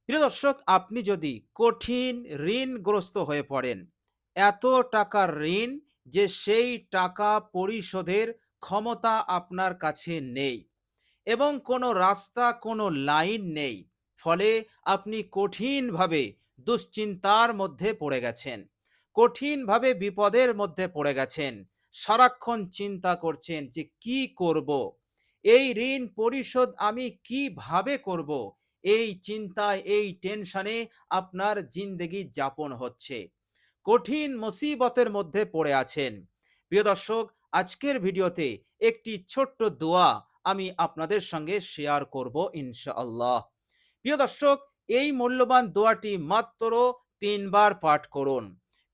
প্রিয় দর্শক, আপনি যদি কঠিন ঋণগ্রস্ত হয়ে পড়েন, এত টাকার ঋণ যে সেই টাকা পরিশোধের ক্ষমতা আপনার কাছে নেই এবং কোনো রাস্তা, কোনো লাইন নেই, ফলে আপনি কঠিনভাবে দুশ্চিন্তার মধ্যে পড়ে গেছেন, কঠিনভাবে বিপদের মধ্যে পড়ে গেছেন, সারাক্ষণ চিন্তা করছেন যে কি করব, এই ঋণ পরিশোধ আমি কিভাবে করব, এই চিন্তায়, এই টেনশনে আপনার জিন্দেগি যাপন হচ্ছে, কঠিন মুসিবতের মধ্যে পড়ে আছেন। প্রিয় দর্শক, আজকের ভিডিওতে একটি ছোট্ট দোয়া আমি আপনাদের সঙ্গে শেয়ার করব ইনশাআল্লাহ। প্রিয় দর্শক, এই মূল্যবান দোয়াটি মাত্র ৩ বার পাঠ করুন।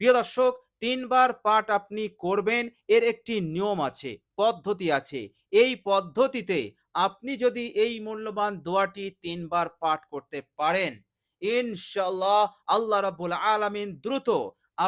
প্রিয় দর্শক, ৩ বার পাঠ আপনি করবেন, এর একটি নিয়ম আছে, পদ্ধতি আছে। এই পদ্ধতিতে আপনি যদি এই মূল্যবান দোয়াটি ৩ বার পাঠ করতে পারেন, ইনশাআল্লাহ আল্লাহ রাব্বুল আলামিন দ্রুত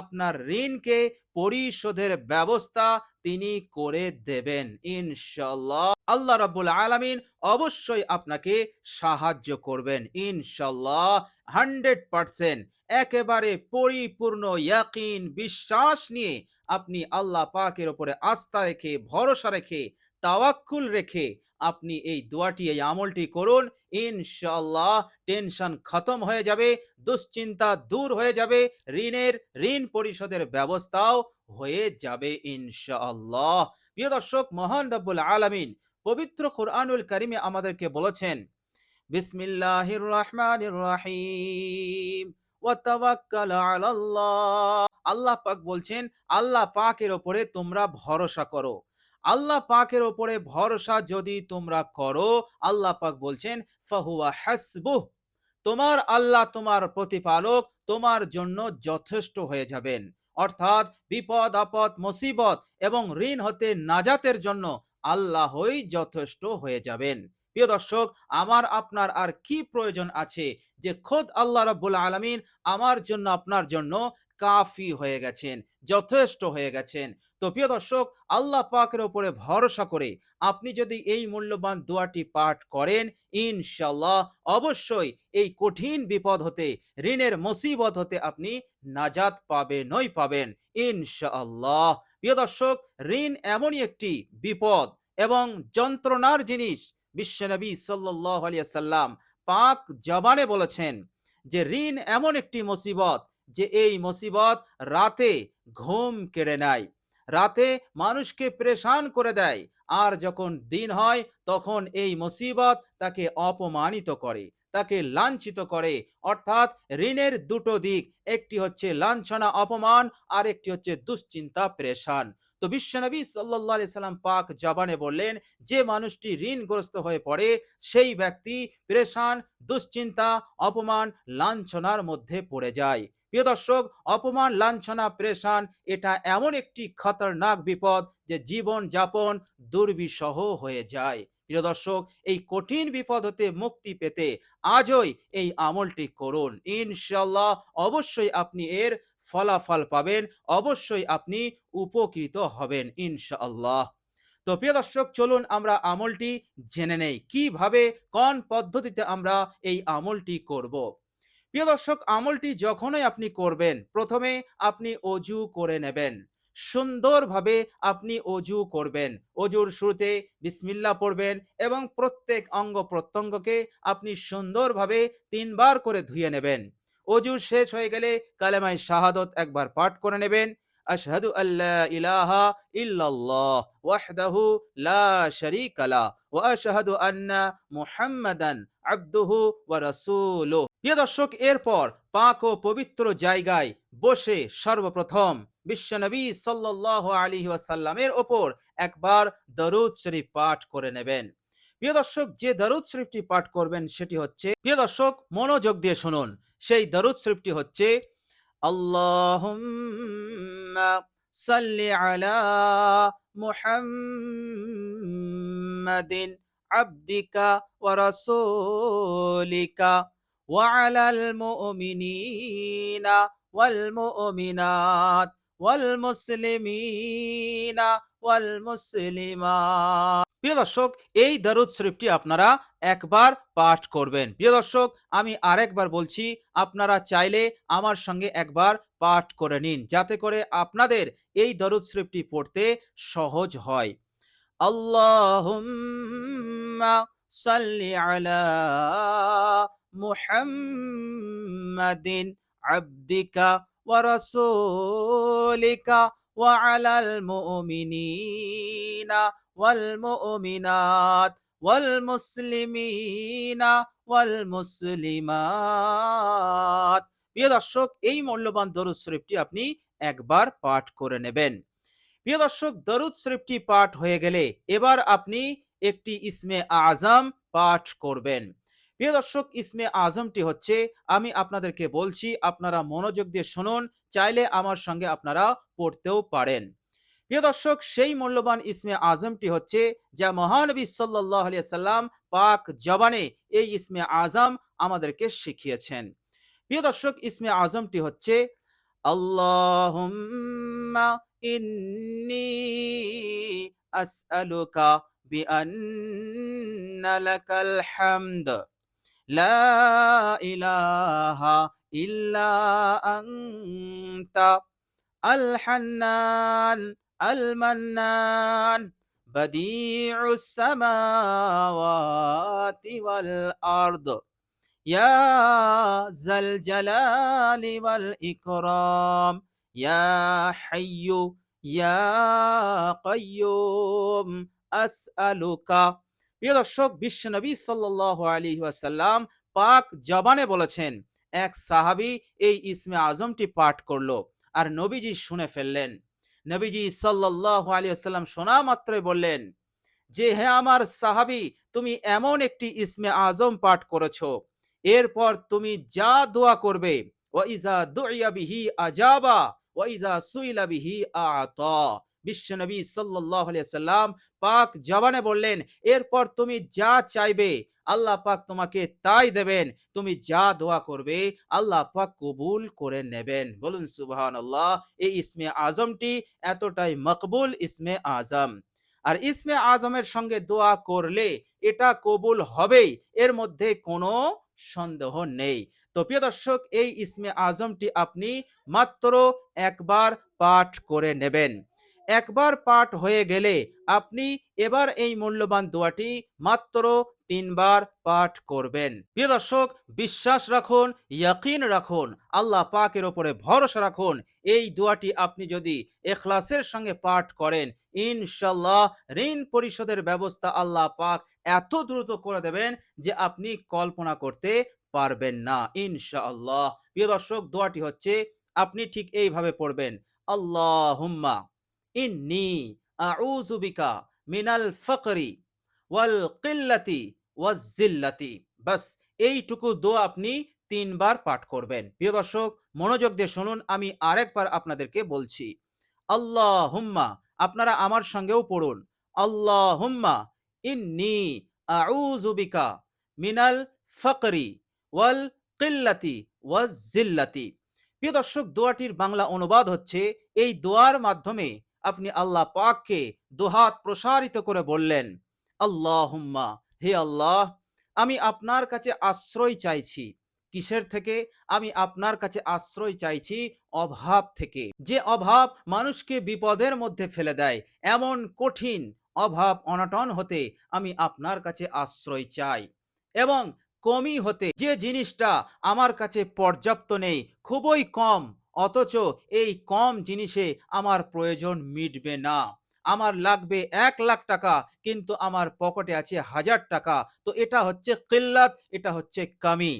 আপনার ঋণকে পরিশোধের ব্যবস্থা তিনি করে দেবেন ইনশাআল্লাহ। আল্লাহ রাব্বুল আলামিন অবশ্যই আপনাকে সাহায্য করবেন ইনশাআল্লাহ। 100% একেবারে পরিপূর্ণ ইয়াকিন, বিশ্বাস নিয়ে আপনি আল্লাহ পাকের উপরে আস্থা রেখে, ভরসা রেখে, তাওয়াক্কুল রেখে আপনি এই দোয়াটি, এই আমলটি করুন। ইনশাআল্লাহ টেনশন খতম হয়ে যাবে, দুশ্চিন্তা দূর হয়ে যাবে, ঋণ পরিশোধের ব্যবস্থাও হয়ে যাবে ইনশাআল্লাহ। প্রিয় দর্শক, মহান রব্বুল আলামিন পবিত্র কোরআনুল কারিমে আমাদেরকে বলেছেন, বিসমিল্লাহির রহমানির রহিম ওয়া তাওয়াক্কাল আলাল্লাহ। আল্লাহ পাক বলছেন, আল্লাহ পাকের উপরে তোমরা ভরসা করো। আল্লাহ পাকের উপরে ভরসা যদি তোমরা করো, আল্লাহ পাক বলছেন ফাহুয়া হাসবুহ, তোমার আল্লাহ, তোমার প্রতিপালক তোমার জন্য যথেষ্ট হয়ে যাবেন। অর্থাৎ বিপদ আপদ মুসিবত এবং ঋণ হতে নাজাতের জন্য আল্লাহই যথেষ্ট হয়ে যাবেন। প্রিয় দর্শক, আমার আপনার আর কি প্রয়োজন আছে যে খোদ আল্লাহ রাব্বুল আলামিন আমার জন্য, আপনার জন্য কাফি হয়ে গেছেন, যথেষ্ট হয়ে গেছেন। তো প্রিয় দর্শক, আল্লাহ পাকের উপরে ভরসা করে আপনি যদি এই মূল্যবান দোয়াটি পাঠ করেন, ইনশাআল্লাহ অবশ্যই এই কঠিন বিপদ হতে, ঋণের মুসিবত হতে আপনি নাজাত পাবেনই পাবেন ইনশাআল্লাহ। প্রিয় দর্শক, ঋণ এমনই একটি বিপদ এবং যন্ত্রণার জিনিস, বিশ্বনবী সাল্লাল্লাহু আলাইহি সাল্লাম পাক জবানে বলেছেন যে ঋণ এমন একটি মুসিবত যে এই মুসিবত রাতে ঘুম কেড়ে নেয়, রাতে মানুষকে পেরেশান করে দেয়, আর যখন দিন হয় তখন এই মুসিবত তাকে অপমানিত করে, তাকে লাঞ্ছিত করে। অর্থাৎ ঋণের দুটো দিক, একটি হচ্ছে লাঞ্ছনা অপমান, আর একটি হচ্ছে দুশ্চিন্তা পেরেশান। তো বিশ্বনবী সাল্লাল্লাহু আলাইহি সাল্লাম পাক জবানে বললেন, যে মানুষটি ঋণগ্রস্ত হয়ে পড়ে সেই ব্যক্তি পেরেশান, দুশ্চিন্তা, অপমান, লাঞ্ছনার মধ্যে পড়ে যায়। প্রিয় দর্শক, অপমান, লাঞ্ছনা, পেরেশান এটা এমন একটি খতরনাক বিপদ যে জীবন যাপন দুর্বিষহ হয়ে যায়। প্রিয় দর্শক, এই কঠিন বিপদ হতে মুক্তি পেতে আজই এই আমলটি করুন ইনশাআল্লাহ। অবশ্যই আপনি এর ফলাফল পাবেন, অবশ্যই আপনি উপকৃত হবেন ইনশাআল্লাহ। তো প্রিয় দর্শক, চলুন আমরা আমলটি জেনে নেই, কিভাবে, কোন পদ্ধতিতে আমরা এই আমলটি করব। প্রিয় দর্শক, আমলটি যখনই আপনি করবেন, প্রথমে আপনি অজু করে নেবেন, সুন্দরভাবে আপনি অজু করবেন। অজুর শুরুতে বিসমিল্লাহ পড়বেন এবং প্রত্যেক অঙ্গ প্রত্যঙ্গকে আপনি সুন্দরভাবে ৩ বার করে ধুয়ে নেবেন। অজু শেষ হয়ে গেলে কালেমায়ে শাহাদত একবার পাঠ করে নেবেন। আশহাদু আল্লা ইলাহা ইল্লাল্লাহ ওয়াহদাহু লা শারীকা লা ওয়া আশহাদু আন্না মুহাম্মাদান আবদুহু ওয়া রাসূলুহু। প্রিয় দর্শক, এরপর পাক ও পবিত্র জায়গায় বসে সর্বপ্রথম বিশ্বনবী সাল্লাল্লাহু আলাইহি ওয়াসাল্লামের ওপর একবার দরুদ শরীফ পাঠ করে নেবেন। প্রিয় দর্শক, যে দরুদ শরীফটি পাঠ করবেন সেটি হচ্ছে, প্রিয় দর্শক মনোযোগ দিয়ে শুনুন, সেই দরুদ শরীফটি হচ্ছে আল্লাহুম্মা সাল্লি আলা মুহাম্মাদিন আবদিকা ওয়া রাসূলিকা ওয়া আলাল মুমিনিনা ওয়াল মুমিনাত ওয়াল মুসলিমিনা ওয়াল মুসলিমাত। প্রিয় দর্শক, এই দরুদ শরীফটি আপনারা একবার পাঠ করবেন। প্রিয় দর্শক, আমি আরেকবার বলছি, আপনারা চাইলে আমার সঙ্গে একবার পাঠ করে নিন, যাতে করে আপনাদের এই দরুদ শরীফটি পড়তে সহজ হয়। আল্লাহুম্মা সাল্লি আলা মুহাম্মাদিন আবদিকা ওয়া রাসূলিকা ওয়া আলাল মুমিনিনা ওয়াল মুমিনাত ওয়াল মুসলিমিনা ওয়াল মুসলিমাত। প্রিয় দর্শক, এই মূল্যবান দরুদ শরীফটি আপনি একবার পাঠ করে নেবেন। প্রিয় দর্শক, দরুদ শরীফটি পাঠ হয়ে গেলে এবার আপনি একটি ইসমে আজম পাঠ করবেন। প্রিয় দর্শক, ইসমে আজমটি হচ্ছে, আমি আপনাদেরকে বলছি, আপনারা মনোযোগ দিয়ে শুনুন, চাইলে আমার সঙ্গে আপনারা পড়তেও পারেন। প্রিয় দর্শক, সেই মূল্যবান ইসমে আজমটি হচ্ছে যা মহানবী সাল্লাল্লাহু আলাইহি সাল্লাম পাক জবানে এই ইসমে আজম আমাদেরকে শিখিয়েছেন। প্রিয় দর্শক, ইসমে আজমটি হচ্ছে আল্লাহুম্মা ইন্নী আসআলুকা বিআন্না লাকাল হামদ লা ইলাহা ইল্লা আনতা আল হান্নান আল মান্নান বাদিউস সামাওয়াতি ওয়াল আরদ ইয়া জাল জালালি ওয়াল ইকরাম ইয়া হাইয়্যু ইয়া কাইয়্যুম আসআলুকা। প্রিয় দর্শক, বিশ্বনবী সাল্লাল্লাহু আলাইহি ওয়াসাল্লাম পাক জবানে বলেছেন। এক সাহাবী এই ইসমে আজমটি পাঠ করলো, আর নবীজি শুনে ফেললেন। নবীজি সাল্লাল্লাহু আলাইহি ওয়াসাল্লাম শোনা মাত্রই বললেন যে, হে আমার সাহাবী, তুমি এমন একটি ইসমে আজম পাঠ করেছো, এরপর তুমি যা দোয়া করবে, ওয়া ইজা দুইয়া বিহি আজাবা ওয়া ইজা সুইলা বিহি আতা। বিশ্বনবী সাল্লাল্লাহু আলাইহি ওয়াসাল্লাম পাক জবানে বললেন, এরপর তুমি যা চাইবে আল্লাহ পাক তোমাকে তাই দেবেন, তুমি যা দোয়া করবে আল্লাহ পাক কবুল করে নেবেন। বলুন সুবহানাল্লাহ। এই ইসমে আজমটি এতটাই মকবুল ইসমে আজম, আর ইসমে আজমের সঙ্গে দোয়া করলে এটা কবুল হবেই, এর মধ্যে কোনো সন্দেহ নেই। তো প্রিয় দর্শক, এই ইসমে আজমটি আপনি মাত্র একবার পাঠ করে নেবেন। একবার পাঠ হয়ে গেলে আপনি এবার এই মূল্যবান দোয়াটি মাত্র ৩ বার পাঠ করবেন। প্রিয় দর্শক, বিশ্বাস রাখুন, ইয়াকিন রাখুন, আল্লাহ পাকের উপরে ভরসা রাখুন। এই দোয়াটি আপনি যদি ইখলাসের সঙ্গে পাঠ করেন, ইনশাআল্লাহ ঋণ পরিশোধের ব্যবস্থা আল্লাহ পাক এত দ্রুত করে দেবেন যে আপনি কল্পনা করতে পারবেন না, ইনশাআল্লাহ। প্রিয় দর্শক, দোয়াটি হচ্ছে, আপনি ঠিক এইভাবে পড়বেন, আল্লাহুম্মা ইন্নী আউযু বিকা মিনাল ফাকরি ওয়াল কিল্লাতি ওয়াজ জিল্লাতি। বাস এইটুকু দোয়া আপনি ৩ বার পাঠ করবেন। প্রিয় দর্শক, মনোযোগ দিয়ে শুনুন, আমি আরেকবার আপনাদেরকে বলছি। আল্লাহুম্মা, আপনারা আমার সঙ্গেও পড়ুন, আল্লাহুম্মা ইন্নী আউযু বিকা মিনাল ফাকরি ওয়াল কিল্লাতি ওয়াজ জিল্লাতি। প্রিয় দর্শক, দোয়াটির বাংলা অনুবাদ হচ্ছে, এই দোয়ার মাধ্যমে আপনি আল্লাহ পাককে দুহাত প্রসারিত করে বললেন, আল্লাহুম্মা, হে আল্লাহ, আমি আপনার কাছে আশ্রয় চাইছি। কিসের থেকে? আমি আপনার কাছে আশ্রয় চাইছি অভাব থেকে। যে অভাব মানুষকে বিপদের মধ্যে ফেলে দেয়, এমন কঠিন অভাব অনটন হতে আমি আপনার কাছে আশ্রয় চাই। এবং কমই হতে, যে জিনিসটা আমার কাছে পর্যাপ্ত নেই, খুবই কম, অথচ এই কম জিনিসে আমার প্রয়োজন মিটবে না। আমার লাগবে ১,০০,০০০ টাকা, কিন্তু আমার পকেটে আছে ১,০০০ টাকা। তো এটা হচ্ছে কিল্লাত, এটা হচ্ছে কামি।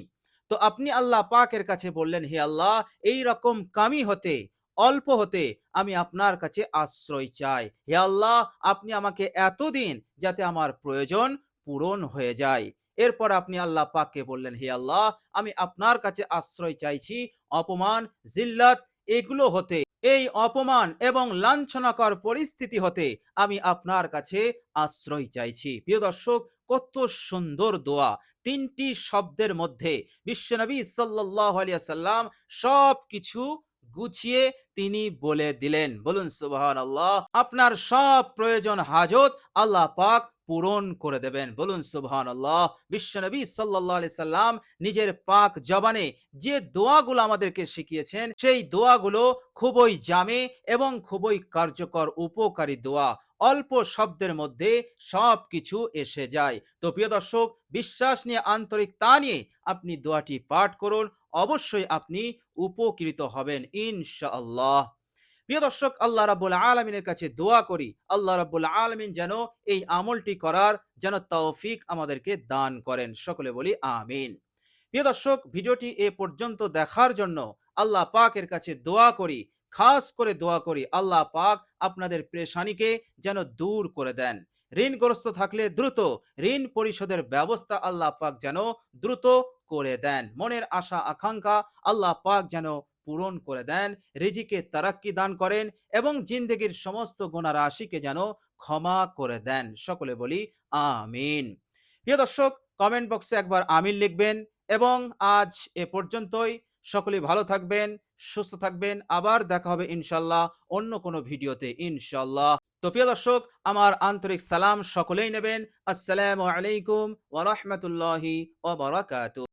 তো আপনি আল্লাহ পাকের কাছে বললেন, হে আল্লাহ, এই রকম কামি হতে, অল্প হতে আমি আপনার কাছে আশ্রয় চাই। হে আল্লাহ, আপনি আমাকে এতদিন যাতে আমার প্রয়োজন পূরণ হয়ে যায়। এরপর আপনি আল্লাহ পাককে বললেন, হে আল্লাহ, আমি আপনার কাছে আশ্রয় চাইছি অপমান, জিল্লাত এগুলো হতে, এই অপমান এবং লাঞ্ছনাকর পরিস্থিতি হতে আমি আপনার কাছে আশ্রয় চাইছি। প্রিয় দর্শক, কত সুন্দর দোয়া! ৩টি শব্দের মধ্যে বিশ্বনবী সাল্লাল্লাহু আলাইহি ওয়াসাল্লাম সবকিছু গুছিয়ে তিনি বলে দিলেন। বলুন সুবহানাল্লাহ। আপনার সব প্রয়োজন হাজত আল্লাহ পাক পূরণ করে দেবেন। বলুন সুবহানাল্লাহ। বিশ্বনবী সাল্লাল্লাহু আলাইহি সাল্লাম নিজের পাক জবানে যে দোয়াগুলো আমাদেরকে শিখিয়েছেন, সেই দোয়াগুলো খুবই জামে এবং খুবই কার্যকর, উপকারী দোয়া। অল্প শব্দের মধ্যে সবকিছু এসে যায়। তো প্রিয় দর্শক, বিশ্বাস নিয়ে, আন্তরিকতা নিয়ে আপনি দোয়াটি পাঠ করুন। অবশ্যই আপনি উপকৃত হবেন ইনশাআল্লাহ। প্রিয় দর্শক, আল্লাহ রাব্বুল আলামিনের কাছে দোয়া করি, আল্লাহ রাব্বুল আলামিন যেন এই আমলটি করার যেন তৌফিক আমাদেরকে দান করেন। সকলে বলি আমিন। প্রিয় দর্শক, ভিডিওটি এ পর্যন্ত দেখার জন্য আল্লাহ পাকের কাছে দোয়া করি, খাস করে দোয়া করি আল্লাহ পাক আপনাদের পেরেশানিকে যেন দূর করে দেন। ঋণগ্রস্ত থাকলে দ্রুত ঋণ পরিশোধের ব্যবস্থা আল্লাহ পাক যেন দ্রুত করে দেন। মনের আশা আকাঙ্ক্ষা আল্লাহ পাক যেন পূরণ করে দেন। রিজিকে তারাক্কি দান করেন এবং জিন্দেগির সমস্ত গুনাহ রাশিকে যেন ক্ষমা করে দেন। সকলে বলি আমিন। প্রিয় দর্শক, কমেন্ট বক্সে একবার আমিন লিখবেন এবং আজ এ পর্যন্তই। সকলে ভালো থাকবেন, সুস্থ থাকবেন। আবার দেখা হবে ইনশাআল্লাহ অন্য কোনো ভিডিওতে ইনশাআল্লাহ। তো প্রিয় দর্শক, আমার আন্তরিক সালাম সকলেই নেবেন। আসসালামু আলাইকুম ওয়া রাহমাতুল্লাহি ওয়া বারাকাতুহু।